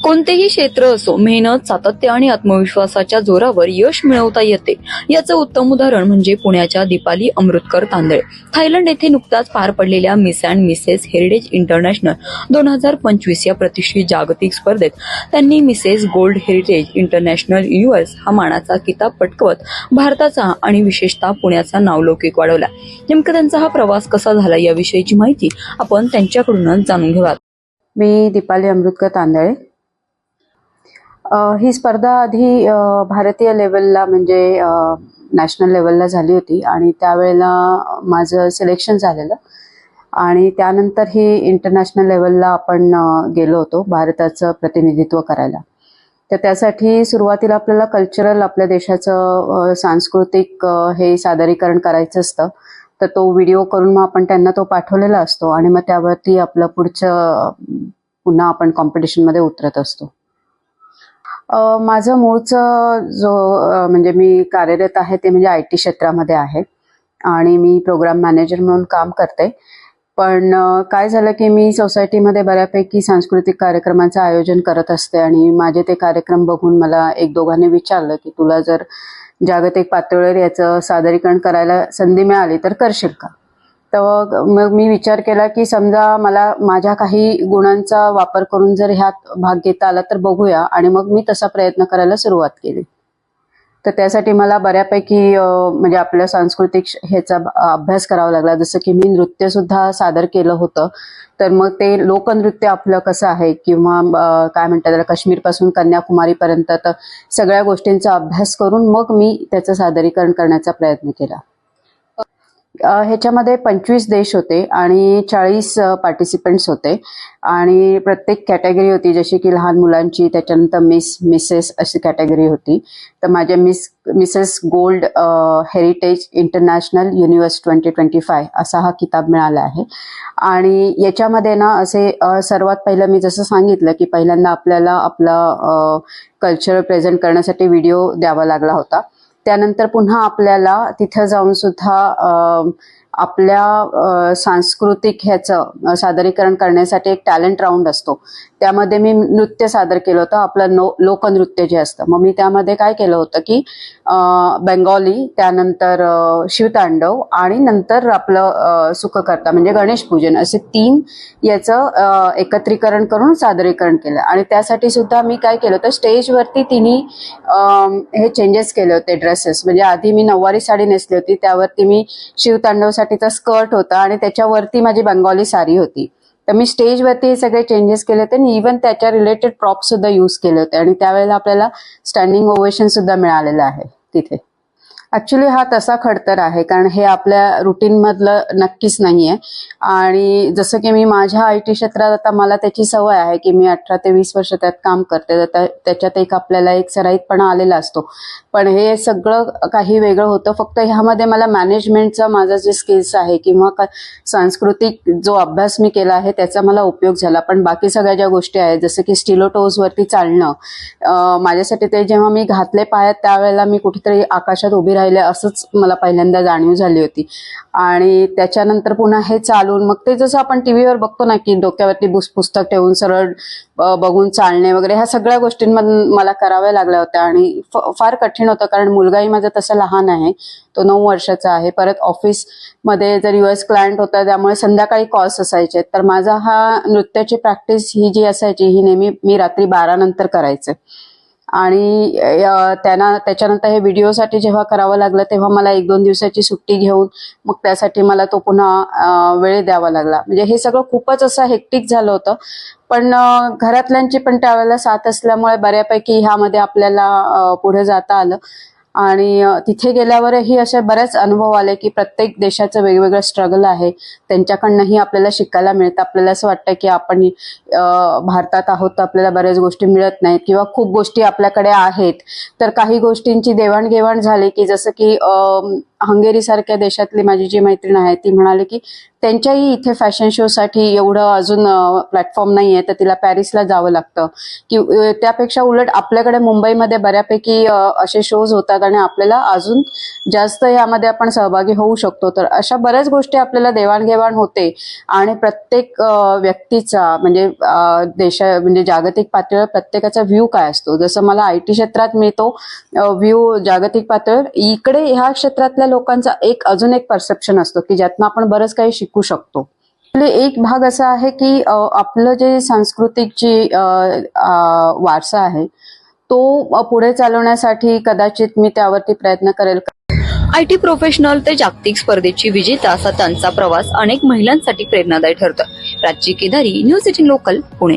कोणतेही क्षेत्र असो, मेहनत, सातत्य आणि आत्मविश्वासाच्या जोरावर यश मिळवता येते. याचं उत्तम उदाहरण म्हणजे पुण्याच्या दीपाली अमृतकर तांदळे. थायलंड येथे नुकताच पार पडलेल्या miss and Mrs heritage international 2025 या प्रतिष्ठित जागतिक स्पर्धेत त्यांनी Mrs gold heritage international universe हा मानाचा किताब पटकवत भारताचा आणि विशेषतः पुण्याचा नावलौकिक वाढवला. नेमकं त्यांचा हा प्रवास कसा झाला याविषयीची माहिती आपण त्यांच्याकडूनच जाणून घेऊयात. मी दीपाली अमृतकर तांदळे. ही स्पर्धा आधी भारतीय लेवलला म्हणजे नॅशनल लेवलला झाली होती आणि त्यावेळेला माझं सिलेक्शन झालेलं आणि त्यानंतर ही इंटरनॅशनल लेवलला आपण गेलो होतो भारताचं प्रतिनिधित्व करायला. तर त्यासाठी सुरुवातीला आपल्याला कल्चरल आपल्या देशाचं सांस्कृतिक हे सादरीकरण करायचं असतं. तर तो व्हिडिओ करून मग आपण त्यांना तो पाठवलेला असतो आणि मग त्यावरती आपलं पुन्हा आपण कॉम्पिटिशनमध्ये उतरत असतो. माझं मूळचं म्हणजे मी कार्यरत आहे ते म्हणजे IT क्षेत्रामध्ये आहे आणि मी प्रोग्राम मॅनेजर म्हणून काम करते. पण काय झालं की मी सोसायटीमध्ये बऱ्यापैकी सांस्कृतिक कार्यक्रमांचं आयोजन करत असते आणि माझे ते कार्यक्रम बघून मला एक दोघांनी विचारलं की तुला जर जागतिक पातळीवर याचं सादरीकरण करायला संधी मिळाली तर करशील का. तर मग मी विचार केला की समजा मला माझ्या काही गुणांचा वापर करून जर ह्यात भाग घेता आला तर बघूया आणि मग मी तसा प्रयत्न करायला सुरुवात केली. तर त्यासाठी मला बऱ्यापैकी म्हणजे आपल्या सांस्कृतिक ह्याचा अभ्यास करावा लागला. जसं की मी नृत्य सुद्धा सादर केलं होतं. तर मग ते लोकनृत्य आपलं कसं आहे किंवा काय म्हणतात त्याला काश्मीरपासून कन्याकुमारीपर्यंत तर सगळ्या गोष्टींचा अभ्यास करून मग मी त्याचं सादरीकरण करण्याचा प्रयत्न केला. ह्याच्यामध्ये 25 देश होते आणि 40 पार्टिसिपेंट्स होते आणि प्रत्येक कॅटेगरी होती जशी की लहान मुलांची, त्याच्यानंतर मिसेस अशी कॅटेगरी होती. तर माझ्या Mrs gold heritage international universe 2025 असा हा किताब मिळाला आहे. आणि याच्यामध्ये ना असे सर्वात पहिलं मी जसं सांगितलं की पहिल्यांदा आपल्याला आपला कल्चर प्रेझेंट करण्यासाठी व्हिडिओ द्यावा लागला होता. त्यानंतर पुन्हा आपल्याला तिथं जाऊन सुद्धा आपल्या सांस्कृतिक ह्याचं सादरीकरण करण्यासाठी एक टॅलेंट राऊंड असतो. त्यामध्ये मी नृत्य सादर केलं होतं आपलं लोकनृत्य जे असतं. मग मी त्यामध्ये काय केलं होतं की बेंगॉली, त्यानंतर शिवतांडव आणि नंतर आपलं सुखकर्ता म्हणजे गणेश पूजन असे 3 याचं एकत्रीकरण करून सादरीकरण केलं. आणि त्यासाठी सुद्धा मी काय केलं होतं स्टेजवरती तिन्ही हे चेंजेस केले होते ड्रेसेस. म्हणजे आधी मी नऊवारी साडी नेसली होती, त्यावरती मी शिवतांडवसाठीचा स्कर्ट होता आणि त्याच्यावरती माझी बेंगॉली साडी होती. तर मी स्टेजवरती हे सगळे चेंजेस केले होते आणि इव्हन त्याच्या रिलेटेड प्रॉप सुद्धा यूज केले होते आणि त्यावेळेला आपल्याला स्टँडिंग ओवेशन सुद्धा मिळालेलं आहे तिथे. ऍक्च्युली हा तसा खडतर आहे कारण हे आपल्या रुटीन मधलं नक्कीच नाहीये. आणि जसं की मी माझ्या IT क्षेत्रात आता मला त्याची सवय आहे की मी 18 ते 20 वर्ष त्यात काम करते. तर त्याच्यात एक आपल्याला एक सराईतपणा आलेला असतो. पण हे सगळं काही वेगळं होतं. फक्त ह्यामध्ये मला मॅनेजमेंटचा माझा जे स्किल्स आहे किंवा सांस्कृतिक जो अभ्यास मी केला आहे त्याचा मला उपयोग झाला. पण बाकी सगळ्या ज्या गोष्टी आहेत जसं की स्टिलो टोजवरती चालणं माझ्यासाठी ते जेव्हा मी घातले पायात त्यावेळेला मी कुठेतरी आकाशात उभी राहिले असंच मला पहिल्यांदा जाणीव झाली होती. आणि त्याच्यानंतर पुन्हा हे चालून मग ते जसं आपण टीव्हीवर बघतो ना की डोक्यावरती पुस्तक ठेवून सरळ बघून चालणे वगैरे ह्या सगळ्या गोष्टींमधून मला कराव्या लागल्या होत्या आणि फार कठीण होतं कारण मुलगाही माझा तसा लहान आहे, तो 9 वर्षाचा आहे. परत ऑफिसमध्ये जर US क्लायंट होता त्यामुळे संध्याकाळी कॉल्स असायचे. तर माझा हा नृत्याची प्रॅक्टिस ही जी असायची ही नेहमी मी रात्री 12 नंतर करायचे. आणि त्याच्यानंतर हे व्हिडिओसाठी जेव्हा करावं लागलं तेव्हा मला 1-2 दिवसाची सुट्टी घेऊन मग त्यासाठी मला तो पुन्हा वेळ द्यावा लागला. म्हणजे हे सगळं खूपच असं हेक्टिक झालं होतं. पण घरातल्यांची पण त्यावेळेला साथ असल्यामुळे बऱ्यापैकी ह्यामध्ये आपल्याला पुढे जाता आलं. आणि तिथे गेल्यावरही असे बरेच अनुभव आले की प्रत्येक देशाचं वेगवेगळं स्ट्रगल आहे, त्यांच्याकडनंही आपल्याला शिकायला मिळतं. आपल्याला असं वाटतं की आपण भारतात आहोत तर आपल्याला बऱ्याच गोष्टी मिळत नाहीत किंवा खूप गोष्टी आपल्याकडे आहेत. तर काही गोष्टींची देवाणघेवाण झाली की जसं की हंगेरी सारख्या देशातली माझी जी मैत्रीण आहे ती म्हणाली की त्यांच्याही इथे फॅशन शोसाठी एवढं अजून प्लॅटफॉर्म नाहीये, तर तिला पॅरिसला जावं लागतं की त्यापेक्षा उलट आपल्याकडे मुंबईमध्ये बऱ्यापैकी असे शोज होतात आणि आपल्याला अजून जास्त यामध्ये आपण सहभागी होऊ शकतो. तर अशा बऱ्याच गोष्टी आपल्याला देवाणघेवाण होते आणि प्रत्येक व्यक्तीचा म्हणजे म्हणजे जागतिक पातळीवर प्रत्येकाचा व्ह्यू काय असतो. जसं मला IT क्षेत्रात मिळतो व्ह्यू जागतिक पातळीवर, इकडे ह्या क्षेत्रातल्या लोकांचा अजून एक परसेप्शन असतो की ज्यातनं आपण बरंच काही शिकू शकतो. एक भाग असा आहे की आपलं जे सांस्कृतिक जी वारसा आहे तो पुढे चालवण्यासाठी कदाचित मी त्यावरती प्रयत्न करेल. IT प्रोफेशनल ते जागतिक स्पर्धेची विजेता असा त्यांचा प्रवास अनेक महिलांसाठी प्रेरणादायी ठरतो. Prachi Kedari, news 18 local, Pune.